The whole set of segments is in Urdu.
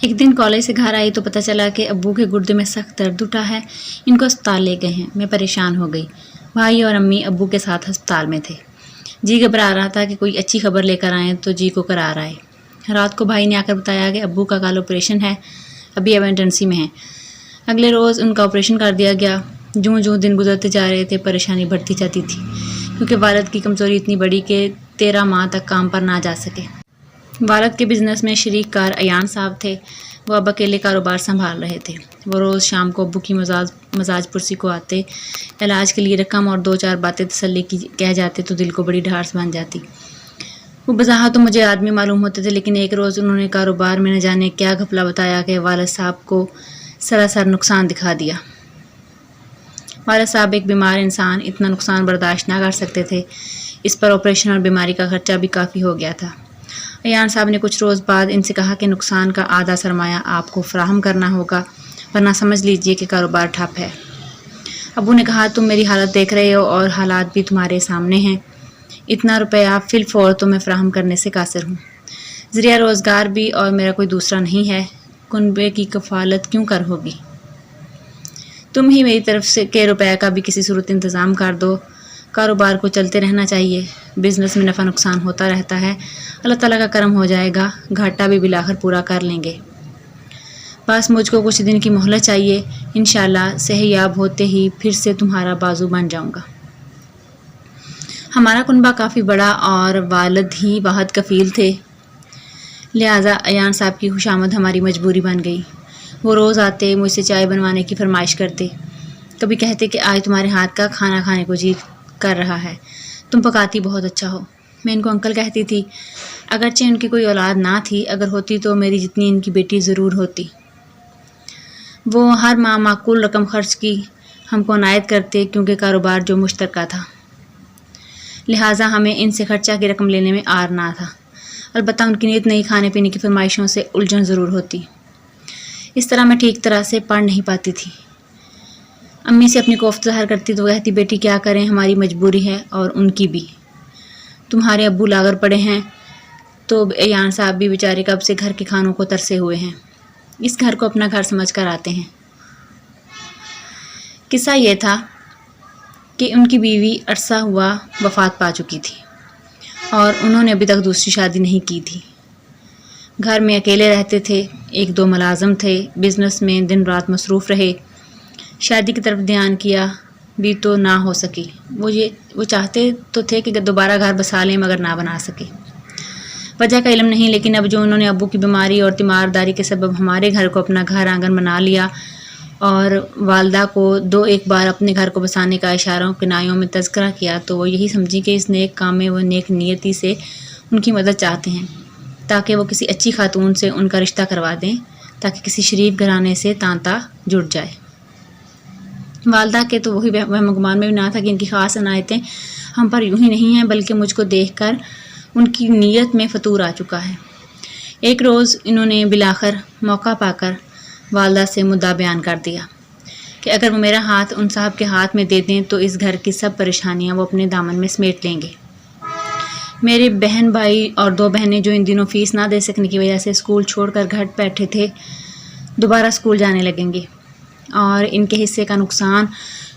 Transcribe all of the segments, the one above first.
ایک دن کالج سے گھر آئی تو پتہ چلا کہ ابو کے گردے میں سخت درد اٹھا ہے، ان کو اسپتال لے گئے ہیں۔ میں پریشان ہو گئی۔ بھائی اور امی ابو کے ساتھ ہسپتال میں تھے۔ جی گھبرا رہا تھا کہ کوئی اچھی خبر لے کر آئیں تو جی کو قرار آئے۔ رات کو بھائی نے آ کر بتایا کہ ابو کا کل آپریشن ہے، ابھی ایمرجنسی میں ہے۔ اگلے روز ان کا آپریشن کر دیا گیا۔ جوں جوں دن گزرتے جا رہے تھے پریشانی بڑھتی جاتی تھی، کیونکہ والد کی کمزوری اتنی بڑی کہ 13 ماہ تک کام پر نہ جا سکے۔ والد کے بزنس میں شریک کار ایان صاحب تھے۔ وہ اب اکیلے کاروبار سنبھال رہے تھے۔ وہ روز شام کو ابو کی مزاج پرسی کو آتے، علاج کے لیے رقم اور 2-4 باتیں تسلی کی کہہ جاتے تو دل کو بڑی ڈھارس بن جاتی۔ وہ بظاہر تو مجھے آدمی معلوم ہوتے تھے، لیکن ایک روز انہوں نے کاروبار میں نہ جانے کیا گھپلا بتایا کہ والد صاحب کو سراسر نقصان دکھا دیا۔ والد صاحب ایک بیمار انسان اتنا نقصان برداشت نہ کر سکتے تھے۔ اس پر آپریشن اور بیماری کا خرچہ بھی کافی ہو گیا تھا۔ ایان صاحب نے کچھ روز بعد ان سے کہا کہ نقصان کا آدھا سرمایہ آپ کو فراہم کرنا ہوگا، ورنہ سمجھ لیجئے کہ کاروبار ٹھپ ہے۔ ابو نے کہا تم میری حالت دیکھ رہے ہو اور حالات بھی تمہارے سامنے ہیں، اتنا روپیہ فی الفور تمہیں فراہم کرنے سے قاصر ہوں۔ ذریعہ روزگار بھی اور میرا کوئی دوسرا نہیں ہے، کنبے کی کفالت کیوں کر ہوگی؟ تم ہی میری طرف سے کے روپے کا بھی کسی صورت انتظام کر دو۔ کاروبار کو چلتے رہنا چاہیے، بزنس میں نفع نقصان ہوتا رہتا ہے، اللہ تعالیٰ کا کرم ہو جائے گا، گھاٹا بھی بالآخر پورا کر لیں گے۔ بس مجھ کو کچھ دن کی مہلت چاہیے، انشاءاللہ صحیح ہوتے ہی پھر سے تمہارا بازو بن جاؤں گا۔ ہمارا کنبہ کافی بڑا اور والد ہی واحد کفیل تھے، لہٰذا ایان صاحب کی خوشامد ہماری مجبوری بن گئی۔ وہ روز آتے، مجھ سے چائے بنوانے کی فرمائش کرتے، کبھی کہتے کہ آج تمہارے ہاتھ کا کھانا کھانے کو جی کر رہا ہے، تم پکاتی بہت اچھا ہو۔ میں ان کو انکل کہتی تھی، اگرچہ ان کی کوئی اولاد نہ تھی، اگر ہوتی تو میری جتنی ان کی بیٹی ضرور ہوتی۔ وہ ہر ماہ معقول رقم خرچ کی ہم کو عنایت کرتے، کیونکہ کاروبار جو مشترکہ تھا، لہٰذا ہمیں ان سے خرچہ کی رقم لینے میں عار نہ تھا۔ البتہ ان کی نیت نئی کھانے پینے کی فرمائشوں سے الجھن ضرور ہوتی۔ اس طرح میں ٹھیک طرح سے پڑھ نہیں پاتی تھی۔ امی سے اپنی کوفت ظاہر کرتی تو کہتی بیٹی کیا کریں، ہماری مجبوری ہے اور ان کی بھی۔ تمہارے ابو لاغر پڑے ہیں تو ایان صاحب بھی بیچارے کب سے گھر کے کھانوں کو ترسے ہوئے ہیں، اس گھر کو اپنا گھر سمجھ کر آتے ہیں۔ قصہ یہ تھا کہ ان کی بیوی عرصہ ہوا وفات پا چکی تھی اور انہوں نے ابھی تک دوسری شادی نہیں کی تھی۔ گھر میں اکیلے رہتے تھے، 1-2 ملازم تھے، بزنس میں دن رات مصروف رہے، شادی کی طرف دھیان کیا بھی تو نہ ہو سکی۔ وہ چاہتے تو تھے کہ دوبارہ گھر بسا لیں مگر نہ بنا سکے۔ وجہ کا علم نہیں، لیکن اب جو انہوں نے ابو کی بیماری اور تیمارداری کے سبب ہمارے گھر کو اپنا گھر آنگن بنا لیا اور والدہ کو 2-1 بار اپنے گھر کو بسانے کا اشاروں کنایوں میں تذکرہ کیا تو وہ یہی سمجھی کہ اس نیک کام میں وہ نیک نیتی سے ان کی مدد چاہتے ہیں، تاکہ وہ کسی اچھی خاتون سے ان کا رشتہ کروا دیں، تاکہ کسی شریف گھرانے سے تانتا جڑ جائے۔ والدہ کے تو وہی وہم و گمان میں بھی نہ تھا کہ ان کی خاص عنایتیں ہم پر یوں ہی نہیں ہیں بلکہ مجھ کو دیکھ کر ان کی نیت میں فطور آ چکا ہے۔ ایک روز انہوں نے بالآخر موقع پا کر والدہ سے مدعا بیان کر دیا کہ اگر وہ میرا ہاتھ ان صاحب کے ہاتھ میں دے دیں تو اس گھر کی سب پریشانیاں وہ اپنے دامن میں سمیٹ لیں گے۔ میرے بہن بھائی اور 2 بہنیں جو ان دنوں فیس نہ دے سکنے کی وجہ سے اسکول چھوڑ کر گھر بیٹھے تھے، دوبارہ اسکول جانے لگیں گے، اور ان کے حصے کا نقصان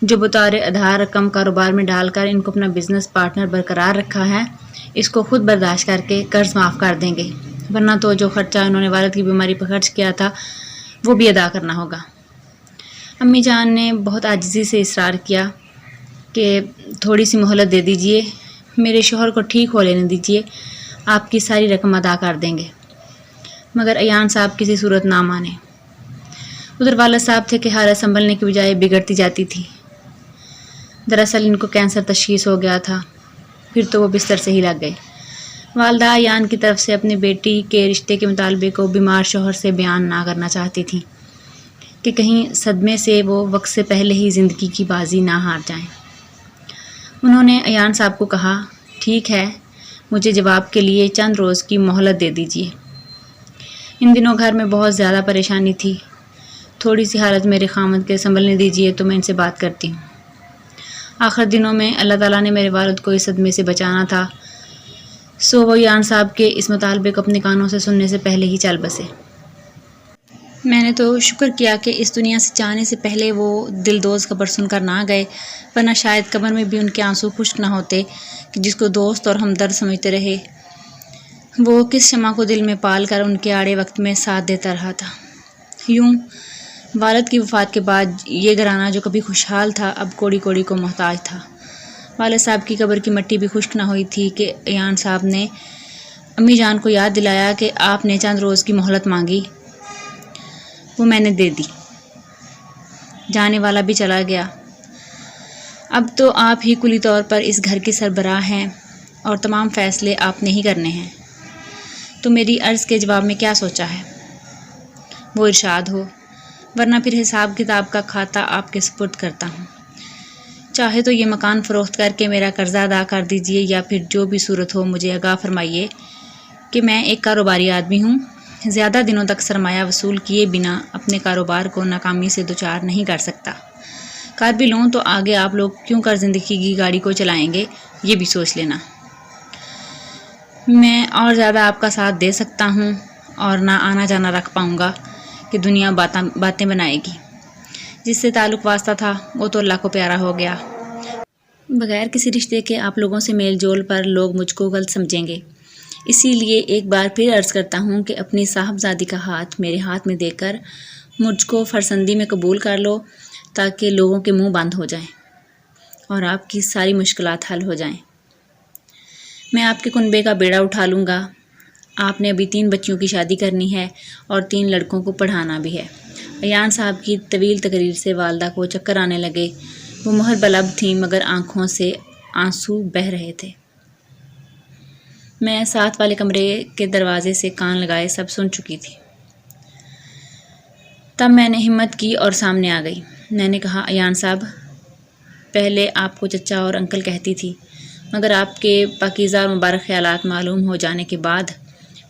جو بطور ادھار رقم کاروبار میں ڈال کر ان کو اپنا بزنس پارٹنر برقرار رکھا ہے، اس کو خود برداشت کر کے قرض معاف کر دیں گے، ورنہ تو جو خرچہ انہوں نے والد کی بیماری پر خرچ کیا تھا وہ بھی ادا کرنا ہوگا۔ امی جان نے بہت عاجزی سے اصرار کیا کہ تھوڑی سی مہلت دے دیجئے، میرے شوہر کو ٹھیک ہو لینے دیجئے، آپ کی ساری رقم ادا کر دیں گے، مگر ایان صاحب کسی صورت نہ مانے۔ ادھر والد صاحب تھے کہ حالت سنبھلنے کی بجائے بگڑتی جاتی تھی۔ دراصل ان کو کینسر تشخیص ہو گیا تھا، پھر تو وہ بستر سے ہی لگ گئے۔ والدہ ایان کی طرف سے اپنی بیٹی کے رشتے کے مطالبے کو بیمار شوہر سے بیان نہ کرنا چاہتی تھیں کہ کہیں صدمے سے وہ وقت سے پہلے ہی زندگی کی بازی نہ ہار جائیں۔ انہوں نے ایان صاحب کو کہا ٹھیک ہے، مجھے جواب کے لیے چند روز کی مہلت دے دیجیے۔ ان دنوں گھر میں بہت زیادہ پریشانی تھی، تھوڑی سی حالت میرے خامد کے سنبھلنے دیجیے تو میں ان سے بات کرتی ہوں۔ آخر دنوں میں اللہ تعالیٰ نے میرے والد کو اس صدمے سے بچانا تھا، سو وہ ایان صاحب کے اس مطالبے کو اپنے کانوں سے سننے سے پہلے ہی چل بسے۔ میں نے تو شکر کیا کہ اس دنیا سے جانے سے پہلے وہ دلدوز خبر سن کر نہ گئے، ورنہ شاید قبر میں بھی ان کے آنسو خشک نہ ہوتے کہ جس کو دوست اور ہمدرد سمجھتے رہے وہ کس شمع کو دل میں پال کر ان کے آڑے وقت میں ساتھ دیتا رہا تھا۔ یوں والد کی وفات کے بعد یہ گھرانہ جو کبھی خوشحال تھا اب کوڑی کوڑی کو محتاج تھا۔ والد صاحب کی قبر کی مٹی بھی خشک نہ ہوئی تھی کہ ایان صاحب نے امی جان کو یاد دلایا کہ آپ نے چند روز کی مہلت مانگی، وہ میں نے دے دی۔ جانے والا بھی چلا گیا، اب تو آپ ہی کلی طور پر اس گھر کی سربراہ ہیں اور تمام فیصلے آپ نے ہی کرنے ہیں، تو میری عرض کے جواب میں کیا سوچا ہے؟ وہ ارشاد ہو، ورنہ پھر حساب کتاب کا کھاتا آپ کے سپرد کرتا ہوں۔ چاہے تو یہ مکان فروخت کر کے میرا قرضہ ادا کر دیجئے، یا پھر جو بھی صورت ہو مجھے آگاہ فرمائیے کہ میں ایک کاروباری آدمی ہوں، زیادہ دنوں تک سرمایہ وصول کیے بنا اپنے کاروبار کو ناکامی سے دوچار نہیں کر سکتا۔ کر بھی لوں تو آگے آپ لوگ کیوں کر زندگی کی گاڑی کو چلائیں گے، یہ بھی سوچ لینا۔ میں اور زیادہ آپ کا ساتھ دے سکتا ہوں اور نہ آنا جانا رکھ پاؤں گا کہ دنیا باتیں بنائے گی۔ جس سے تعلق واسطہ تھا وہ تو اللہ کو پیارا ہو گیا، بغیر کسی رشتے کے آپ لوگوں سے میل جول پر لوگ مجھ کو غلط سمجھیں گے۔ اسی لیے ایک بار پھر عرض کرتا ہوں کہ اپنی صاحبزادی کا ہاتھ میرے ہاتھ میں دے کر مجھ کو فرزندی میں قبول کر لو، تاکہ لوگوں کے منہ بند ہو جائیں اور آپ کی ساری مشکلات حل ہو جائیں۔ میں آپ کے کنبے کا بیڑا اٹھا لوں گا۔ آپ نے ابھی 3 بچیوں کی شادی کرنی ہے اور 3 لڑکوں کو پڑھانا بھی ہے۔ ایان صاحب کی طویل تقریر سے والدہ کو چکر آنے لگے، وہ مہر بلب تھیں مگر آنکھوں سے آنسو بہہ رہے تھے۔ میں ساتھ والے کمرے کے دروازے سے کان لگائے سب سن چکی تھی۔ تب میں نے ہمت کی اور سامنے آ گئی۔ میں نے کہا، ایان صاحب، پہلے آپ کو چچا اور انکل کہتی تھی، مگر آپ کے پاکیزہ اور مبارک خیالات معلوم ہو جانے کے بعد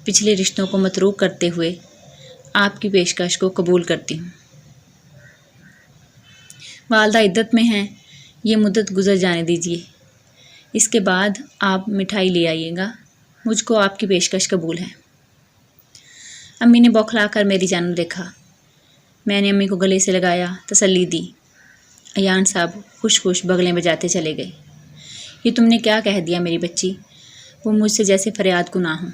پچھلے رشتوں کو متروک کرتے ہوئے آپ کی پیشکش کو قبول کرتی ہوں۔ والدہ عدت میں ہیں، یہ مدت گزر جانے دیجیے، اس کے بعد آپ مٹھائی لے آئیے گا، مجھ کو آپ کی پیشکش قبول ہے۔ امی نے بوکھلا کر میری جانب دیکھا۔ میں نے امی کو گلے سے لگایا، تسلی دی۔ ایان صاحب خوش خوش بغلیں بجاتے چلے گئے۔ یہ تم نے کیا کہہ دیا میری بچی؟ وہ مجھ سے جیسے فریاد کناں ہوں۔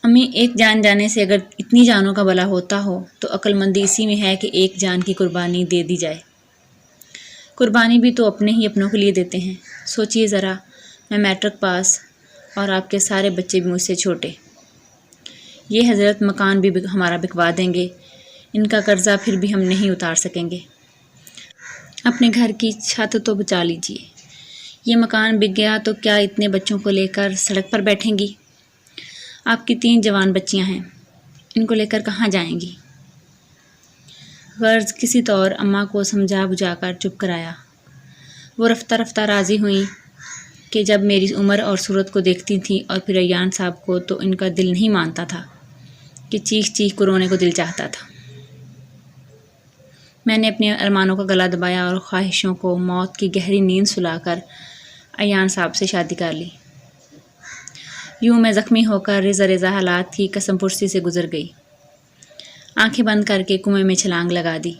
امی، ایک جان جانے سے اگر اتنی جانوں کا بھلا ہوتا ہو تو عقل مندی اسی میں ہے کہ ایک جان کی قربانی دے دی جائے۔ قربانی بھی تو اپنے ہی اپنوں کے لیے دیتے ہیں۔ سوچئے ذرا، میں میٹرک پاس اور آپ کے سارے بچے بھی مجھ سے چھوٹے۔ یہ حضرت مکان بھی ہمارا بکوا دیں گے، ان کا قرضہ پھر بھی ہم نہیں اتار سکیں گے۔ اپنے گھر کی چھت تو بچا لیجئے۔ یہ مکان بک گیا تو کیا اتنے بچوں کو لے کر سڑک پر بیٹھیں گی؟ آپ کی 3 جوان بچیاں ہیں، ان کو لے کر کہاں جائیں گی؟ غرض کسی طور اماں کو سمجھا بجھا کر چپ کرایا۔ وہ رفتہ رفتہ راضی ہوئیں کہ جب میری عمر اور صورت کو دیکھتی تھیں اور پھر ایان صاحب کو تو ان کا دل نہیں مانتا تھا کہ چیخ چیخ کو رونے کو دل چاہتا تھا۔ میں نے اپنے ارمانوں کا گلا دبایا اور خواہشوں کو موت کی گہری نیند سلا کر ایان صاحب سے شادی کر لی۔ یوں میں زخمی ہو کر رضا رضا حالات کی قسم پرسی سے گزر گئی۔ آنکھیں بند کر کے کنویں میں چھلانگ لگا دی۔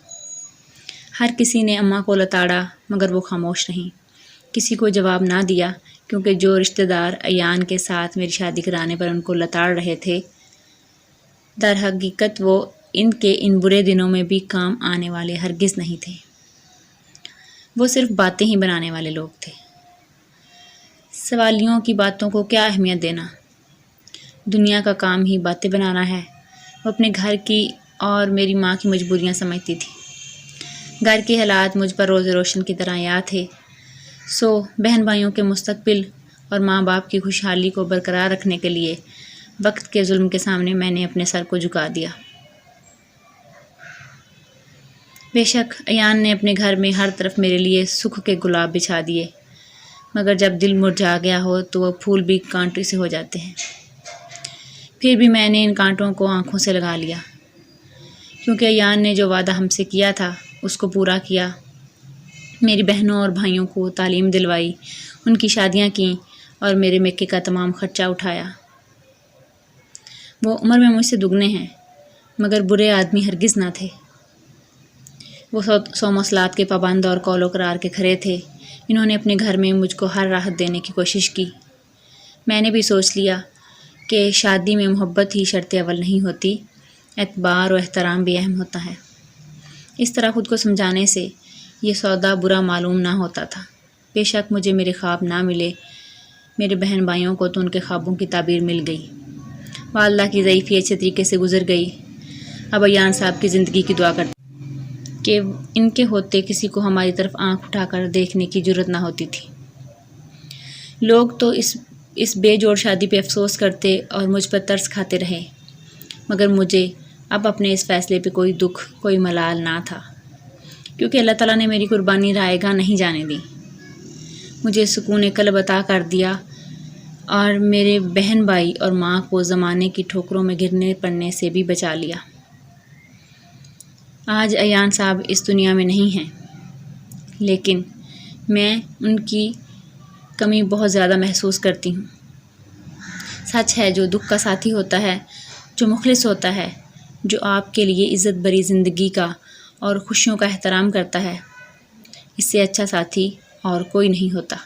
ہر کسی نے اماں کو لتاڑا مگر وہ خاموش نہیں، کسی کو جواب نہ دیا، کیونکہ جو رشتہ دار ایان کے ساتھ میری شادی کرانے پر ان کو لتاڑ رہے تھے، در حقیقت وہ ان کے ان برے دنوں میں بھی کام آنے والے ہرگز نہیں تھے۔ وہ صرف باتیں ہی بنانے والے لوگ تھے۔ سوالیوں کی باتوں کو کیا اہمیت دینا؟ دنیا کا کام ہی باتیں بنانا ہے۔ وہ اپنے گھر کی اور میری ماں کی مجبوریاں سمجھتی تھی۔ گھر کے حالات مجھ پر روز روشن کی طرح یاد تھے، سو بہن بھائیوں کے مستقبل اور ماں باپ کی خوشحالی کو برقرار رکھنے کے لیے وقت کے ظلم کے سامنے میں نے اپنے سر کو جھکا دیا۔ بے شک ایان نے اپنے گھر میں ہر طرف میرے لیے سکھ کے گلاب بچھا دیے، مگر جب دل مرجھا گیا ہو تو وہ پھول بھی کانٹے سے ہو جاتے ہیں۔ پھر بھی میں نے ان کانٹوں کو آنکھوں سے لگا لیا، کیونکہ ایان نے جو وعدہ ہم سے کیا تھا اس کو پورا کیا۔ میری بہنوں اور بھائیوں کو تعلیم دلوائی، ان کی شادیاں کیں اور میرے مکے کا تمام خرچہ اٹھایا۔ وہ عمر میں مجھ سے دگنے ہیں مگر برے آدمی ہرگز نہ تھے۔ وہ 100 مواصلات کے پابند اور قول و قرار کے کھرے تھے۔ انہوں نے اپنے گھر میں مجھ کو ہر راحت دینے کی کوشش کی۔ میں نے بھی سوچ لیا کہ شادی میں محبت ہی شرط اول نہیں ہوتی، اعتبار و احترام بھی اہم ہوتا ہے۔ اس طرح خود کو سمجھانے سے یہ سودا برا معلوم نہ ہوتا تھا۔ بے شک مجھے میرے خواب نہ ملے، میرے بہن بھائیوں کو تو ان کے خوابوں کی تعبیر مل گئی۔ والدہ کی ضعیفی اچھے طریقے سے گزر گئی۔ اب ایان صاحب کی زندگی کی دعا کرتے کہ ان کے ہوتے کسی کو ہماری طرف آنکھ اٹھا کر دیکھنے کی جرت نہ ہوتی تھی۔ لوگ تو اس بے جوڑ شادی پہ افسوس کرتے اور مجھ پر ترس کھاتے رہے، مگر مجھے اب اپنے اس فیصلے پہ کوئی دکھ، کوئی ملال نہ تھا، کیونکہ اللہ تعالیٰ نے میری قربانی رائے گاہ نہیں جانے دی، مجھے سکون قلب عطا کر دیا اور میرے بہن بھائی اور ماں کو زمانے کی ٹھوکروں میں گرنے پڑنے سے بھی بچا لیا۔ آج ایان صاحب اس دنیا میں نہیں ہیں، لیکن میں ان کی کمی بہت زیادہ محسوس کرتی ہوں۔ سچ ہے، جو دکھ کا ساتھی ہوتا ہے، جو مخلص ہوتا ہے، جو آپ کے لیے عزت بری زندگی کا اور خوشیوں کا احترام کرتا ہے، اس سے اچھا ساتھی اور کوئی نہیں ہوتا۔